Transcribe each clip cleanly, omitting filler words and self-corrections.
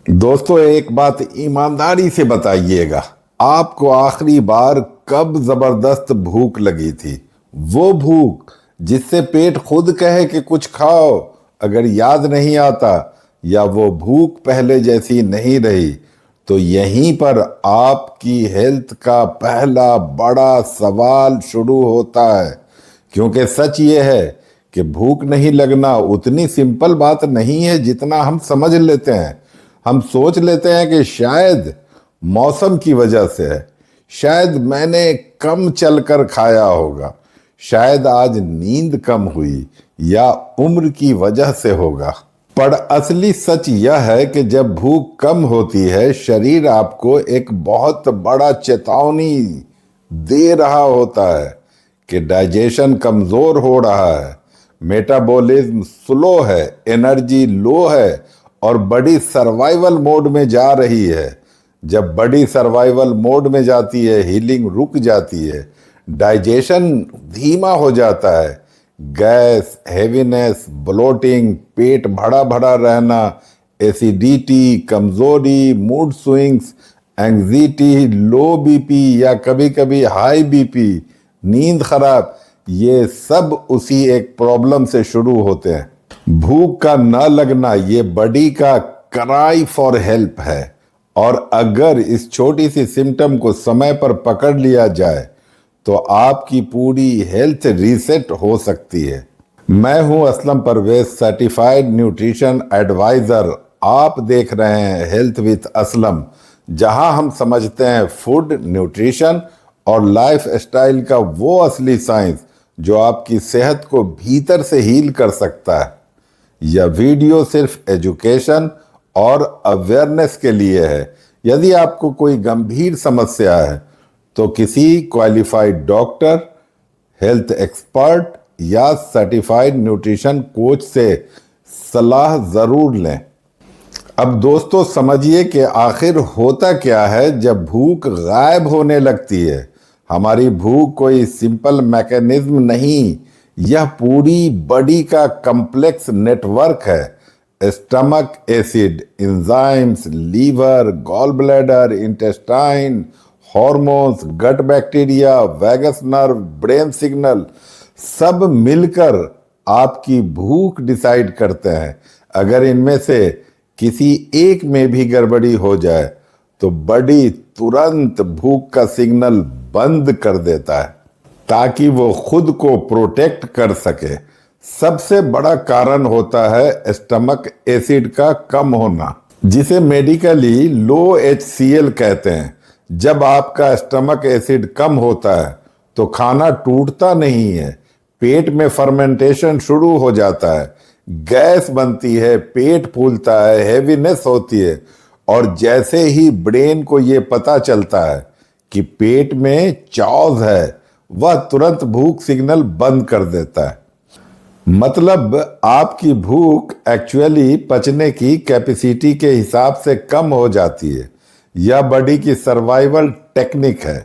दोस्तों, एक बात ईमानदारी से बताइएगा, आपको आखिरी बार कब जबरदस्त भूख लगी थी? वो भूख जिससे पेट खुद कहे कि कुछ खाओ, अगर याद नहीं आता या वो भूख पहले जैसी नहीं रही, तो यहीं पर आपकी हेल्थ का पहला बड़ा सवाल शुरू होता है। क्योंकि सच ये है कि भूख नहीं लगना उतनी सिंपल बात नहीं है जितना हम समझ लेते हैं। हम सोच लेते हैं कि शायद मौसम की वजह से है, शायद मैंने कम चलकर खाया होगा, शायद आज नींद कम हुई या उम्र की वजह से होगा। पर असली सच यह है कि जब भूख कम होती है, शरीर आपको एक बहुत बड़ा चेतावनी दे रहा होता है कि डाइजेशन कमजोर हो रहा है, मेटाबॉलिज्म स्लो है, एनर्जी लो है और बड़ी सर्वाइवल मोड में जा रही है। जब बड़ी सर्वाइवल मोड में जाती है, हीलिंग रुक जाती है, डाइजेशन धीमा हो जाता है, गैस, हेवीनेस, ब्लोटिंग, पेट भरा भरा रहना, एसिडिटी, कमजोरी, मूड स्विंग्स, एंग्जाइटी, लो बीपी या कभी कभी हाई बीपी, नींद खराब, ये सब उसी एक प्रॉब्लम से शुरू होते हैं। भूख का न लगना ये बॉडी का क्राई फॉर हेल्प है, और अगर इस छोटी सी सिम्टम को समय पर पकड़ लिया जाए तो आपकी पूरी हेल्थ रीसेट हो सकती है। मैं हूं Aslam Parvez, certified nutrition advisor. आप देख रहे हैं हेल्थ विथ असलम, जहां हम समझते हैं फूड, न्यूट्रिशन और लाइफ स्टाइल का वो असली साइंस जो आपकी सेहत को भीतर से हील कर सकता है। यह वीडियो सिर्फ एजुकेशन और अवेयरनेस के लिए है। यदि आपको कोई गंभीर समस्या है तो किसी क्वालिफाइड डॉक्टर, हेल्थ एक्सपर्ट या सर्टिफाइड न्यूट्रिशन कोच से सलाह जरूर लें। अब दोस्तों, समझिए कि आखिर होता क्या है जब भूख गायब होने लगती है। हमारी भूख कोई सिंपल मैकेनिज्म नहीं, यह पूरी बॉडी का कॉम्प्लेक्स नेटवर्क है। Stomach acid, enzymes, liver, gall bladder, intestine, hormones, gut bacteria, vagus nerve, brain signal, सब मिलकर आपकी भूख डिसाइड करते हैं। अगर इनमें से किसी एक में भी गड़बड़ी हो जाए तो बॉडी तुरंत भूख का सिग्नल बंद कर देता है ताकि वो खुद को प्रोटेक्ट कर सके। सबसे बड़ा कारण होता है स्टमक एसिड का कम होना, जिसे मेडिकली लो HCl कहते हैं। जब आपका स्टमक एसिड कम होता है तो खाना टूटता नहीं है, पेट में फर्मेंटेशन शुरू हो जाता है, गैस बनती है, पेट फूलता है, हेवीनेस होती है, और जैसे ही ब्रेन को ये पता चलता है कि पेट में चॉज है, वह तुरंत भूख सिग्नल बंद कर देता है। मतलब आपकी भूख एक्चुअली पचने की कैपेसिटी के हिसाब से कम हो जाती है। यह बॉडी की सर्वाइवल टेक्निक है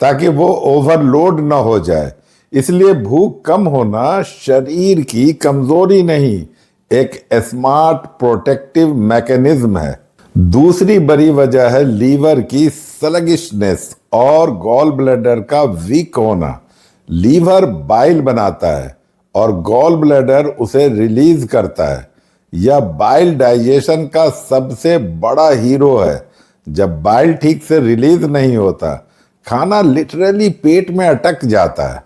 ताकि वो ओवरलोड ना हो जाए। इसलिए भूख कम होना शरीर की कमजोरी नहीं, एक स्मार्ट प्रोटेक्टिव मैकेनिज्म है। दूसरी बड़ी वजह है लीवर की स्लगिशनेस और गॉल ब्लैडर का वीक होना। लीवर बाइल बनाता है और गॉल ब्लैडर उसे रिलीज करता है। यह बाइल डाइजेशन का सबसे बड़ा हीरो है। जब बाइल ठीक से रिलीज नहीं होता, खाना लिटरली पेट में अटक जाता है,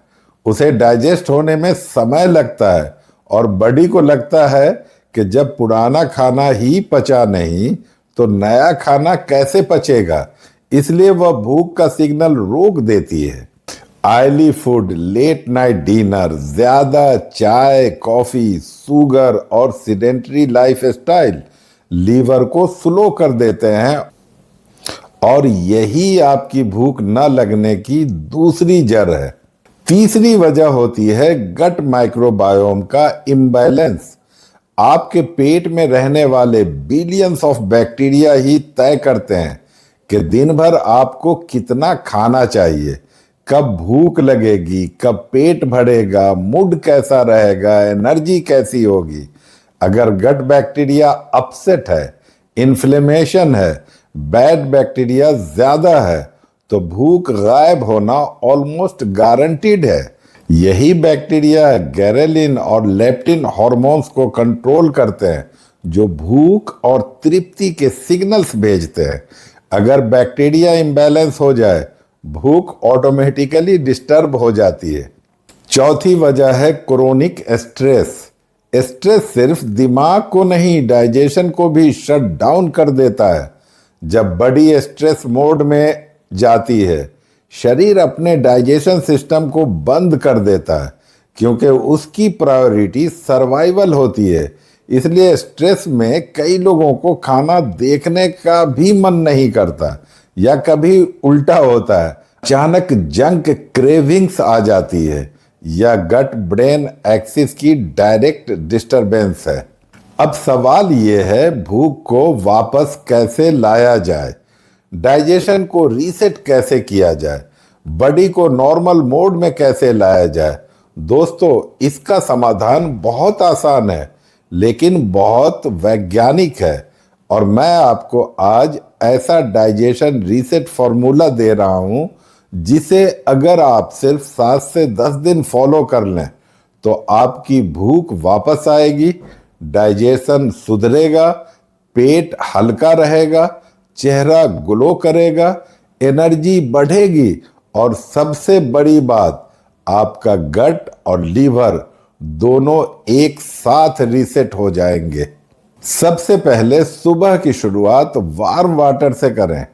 उसे डाइजेस्ट होने में समय लगता है और बॉडी को लगता है कि जब पुराना खाना ही पचा नहीं तो नया खाना कैसे पचेगा। इसलिए वह भूख का सिग्नल रोक देती है। Oily food, late night dinner, ज्यादा चाय, कॉफी, शुगर और सीडेंटरी लाइफ स्टाइल लीवर को स्लो कर देते हैं, और यही आपकी भूख न लगने की दूसरी जड़ है। तीसरी वजह होती है गट माइक्रोबायोम का इम्बैलेंस। आपके पेट में रहने वाले बिलियंस ऑफ बैक्टीरिया ही तय करते हैं कि दिन भर आपको कितना खाना चाहिए, कब भूख लगेगी, कब पेट भरेगा, मूड कैसा रहेगा, एनर्जी कैसी होगी। अगर गट बैक्टीरिया अपसेट है, इन्फ्लेमेशन है, बैड बैक्टीरिया ज्यादा है, तो भूख गायब होना ऑलमोस्ट गारंटीड है। यही बैक्टीरिया गैरेलिन और लेप्टिन हार्मोन्स को कंट्रोल करते हैं, जो भूख और तृप्ति के सिग्नल्स भेजते हैं। अगर बैक्टीरिया इम्बैलेंस हो जाए, भूख ऑटोमेटिकली डिस्टर्ब हो जाती है। चौथी वजह है क्रोनिक स्ट्रेस। स्ट्रेस सिर्फ दिमाग को नहीं, डाइजेशन को भी शट डाउन कर देता है। जब बॉडी स्ट्रेस मोड में जाती है, शरीर अपने डाइजेशन सिस्टम को बंद कर देता है, क्योंकि उसकी प्रायोरिटी सर्वाइवल होती है। इसलिए स्ट्रेस में कई लोगों को खाना देखने का भी मन नहीं करता, या कभी उल्टा होता है, अचानक जंक क्रेविंग्स आ जाती है, या गट ब्रेन एक्सिस की डायरेक्ट डिस्टरबेंस है। अब सवाल ये है, भूख को वापस कैसे लाया जाए, डाइजेशन को रीसेट कैसे किया जाए, बॉडी को नॉर्मल मोड में कैसे लाया जाए। दोस्तों, इसका समाधान बहुत आसान है, लेकिन बहुत वैज्ञानिक है, और मैं आपको आज ऐसा डाइजेशन रीसेट फॉर्मूला दे रहा हूं, जिसे अगर आप सिर्फ 7 से 10 दिन फॉलो कर लें, तो आपकी भूख वापस आएगी, डाइजेशन सुधरेगा, पेट हल्का रहेगा, चेहरा ग्लो करेगा, एनर्जी बढ़ेगी, और सबसे बड़ी बात, आपका गट और लीवर दोनों एक साथ रीसेट हो जाएंगे। सबसे पहले सुबह की शुरुआत वार्म वाटर से करें।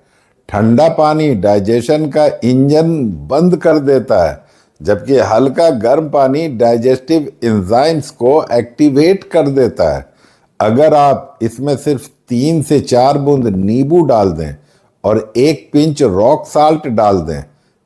ठंडा पानी डाइजेशन का इंजन बंद कर देता है, जबकि हल्का गर्म पानी डाइजेस्टिव एंजाइम्स को एक्टिवेट कर देता है। अगर आप इसमें सिर्फ 3 से 4 बूंद नींबू डाल दें और 1 पिंच रॉक साल्ट डाल दें,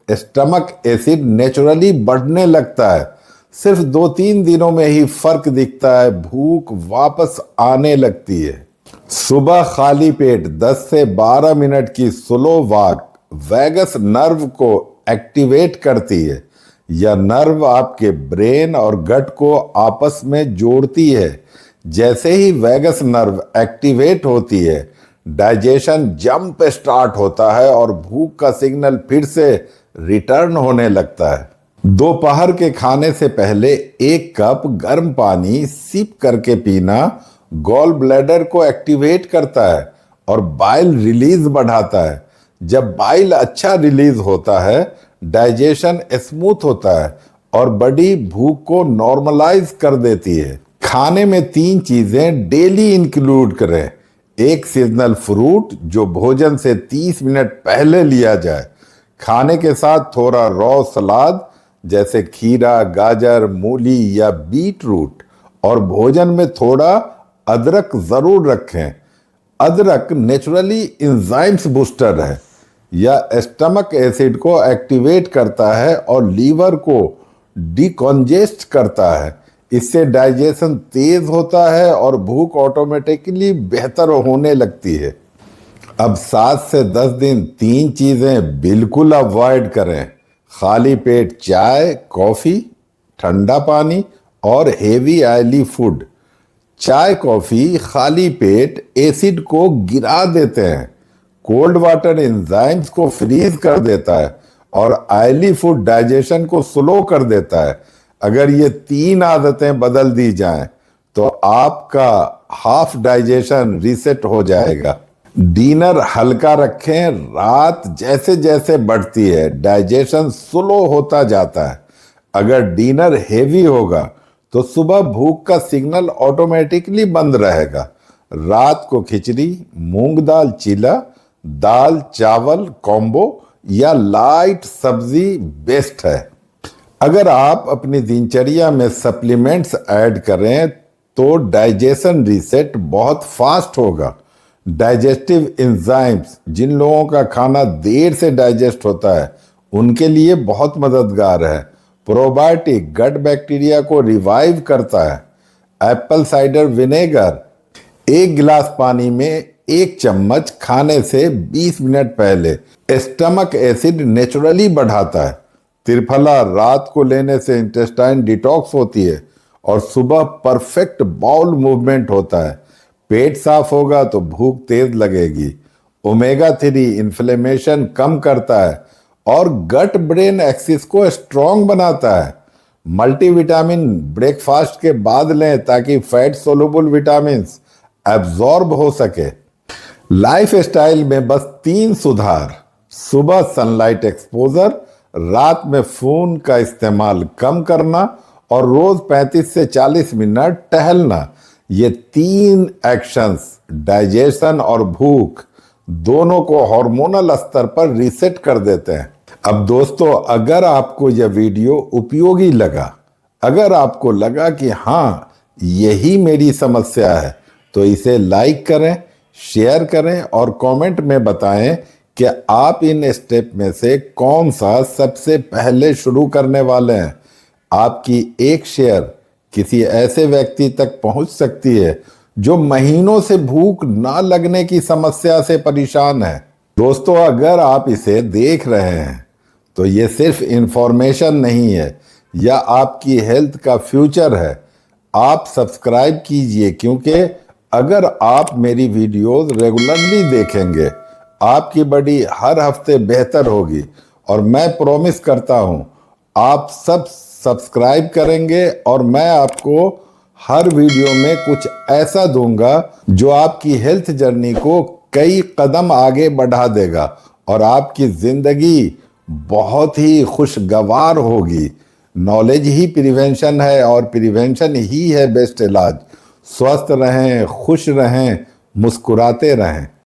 स्टमक एसिड नेचुरली बढ़ने लगता है। सिर्फ 2-3 दिनों में ही फर्क दिखता है, भूख वापस आने लगती है। सुबह खाली पेट 10 से 12 मिनट की स्लो वॉक वैगस नर्व को एक्टिवेट करती है। यह नर्व आपके ब्रेन और गट को आपस में जोड़ती है। जैसे ही वैगस नर्व एक्टिवेट होती है, डाइजेशन जंप स्टार्ट होता है और भूख का सिग्नल फिर से रिटर्न होने लगता है। दोपहर के खाने से पहले 1 कप गर्म पानी सिप करके पीना गॉल ब्लैडर को एक्टिवेट करता है और बाइल रिलीज बढ़ाता है। जब बाइल अच्छा रिलीज होता है, डाइजेशन स्मूथ होता है और बॉडी भूख को नॉर्मलाइज कर देती है। खाने में 3 चीजें डेली इंक्लूड करें। 1 सीजनल फ्रूट जो भोजन से 30 मिनट पहले लिया जाए। खाने के साथ थोड़ा रॉ सलाद जैसे खीरा, गाजर, मूली या बीट रूट, और भोजन में थोड़ा अदरक जरूर रखें। अदरक नेचुरली एंजाइम्स बूस्टर है, यह स्टमक एसिड को एक्टिवेट करता है और लीवर को डिकॉन्जेस्ट करता है। इससे डाइजेशन तेज होता है और भूख ऑटोमेटिकली बेहतर होने लगती है। अब 7 से 10 दिन 3 चीजें बिल्कुल अवॉइड करें। खाली पेट चाय, कॉफी, ठंडा पानी और हेवी ऑयली फूड। चाय कॉफी खाली पेट एसिड को गिरा देते हैं, कोल्ड वाटर एंजाइम्स को फ्रीज कर देता है और ऑयली फूड डाइजेशन को स्लो कर देता है। अगर ये 3 आदतें बदल दी जाएं, तो आपका हाफ डाइजेशन रीसेट हो जाएगा। डिनर हल्का रखें। रात जैसे जैसे बढ़ती है, डाइजेशन स्लो होता जाता है। अगर डिनर हेवी होगा, तो सुबह भूख का सिग्नल ऑटोमेटिकली बंद रहेगा। रात को खिचड़ी, मूंग दाल चीला, दाल चावल कॉम्बो या लाइट सब्जी बेस्ट है। अगर आप अपनी दिनचर्या में सप्लीमेंट्स ऐड करें, तो डाइजेशन रीसेट बहुत फास्ट होगा। डाइजेस्टिव एंजाइम्स, जिन लोगों का खाना देर से डाइजेस्ट होता है, उनके लिए बहुत मददगार है। प्रोबायोटिक गट बैक्टीरिया को रिवाइव करता है। एप्पल साइडर विनेगर 1 गिलास पानी में 1 चम्मच खाने से 20 मिनट पहले स्टमक एसिड नेचुरली बढ़ाता है। त्रिफला रात को लेने से इंटेस्टाइन डिटॉक्स होती है और सुबह परफेक्ट बाउल मूवमेंट होता है। पेट साफ होगा तो भूख तेज लगेगी। ओमेगा 3 इन्फ्लेमेशन कम करता है और गट ब्रेन एक्सिस को स्ट्रांग बनाता है। मल्टीविटामिन ब्रेकफास्ट के बाद लें ताकि फैट सोलुबल विटामिन्स एब्जॉर्ब हो सके। लाइफ स्टाइल में बस 3 सुधार: सुबह सनलाइट एक्सपोजर, रात में फोन का इस्तेमाल कम करना और रोज 35 से 40 मिनट टहलना। ये 3 एक्शंस डाइजेशन और भूख दोनों को हार्मोनल स्तर पर रीसेट कर देते हैं। अब दोस्तों, अगर आपको यह वीडियो उपयोगी लगा, अगर आपको लगा कि हाँ यही मेरी समस्या है, तो इसे लाइक करें, शेयर करें और कमेंट में बताएं कि आप इन स्टेप में से कौन सा सबसे पहले शुरू करने वाले हैं। आपकी एक शेयर किसी ऐसे व्यक्ति तक पहुंच सकती है जो महीनों से भूख ना लगने की समस्या से परेशान है। दोस्तों, अगर आप इसे देख रहे हैं तो ये सिर्फ इंफॉर्मेशन नहीं है, यह आपकी हेल्थ का फ्यूचर है। आप सब्सक्राइब कीजिए, क्योंकि अगर आप मेरी वीडियोस रेगुलरली देखेंगे, आपकी बॉडी हर हफ्ते बेहतर होगी। और मैं प्रॉमिस करता हूं, आप सब सब्सक्राइब करेंगे और मैं आपको हर वीडियो में कुछ ऐसा दूंगा जो आपकी हेल्थ जर्नी को कई कदम आगे बढ़ा देगा और आपकी जिंदगी बहुत ही खुशगवार होगी। नॉलेज ही प्रिवेंशन है और प्रिवेंशन ही है बेस्ट इलाज। स्वस्थ रहें, खुश रहें, मुस्कुराते रहें।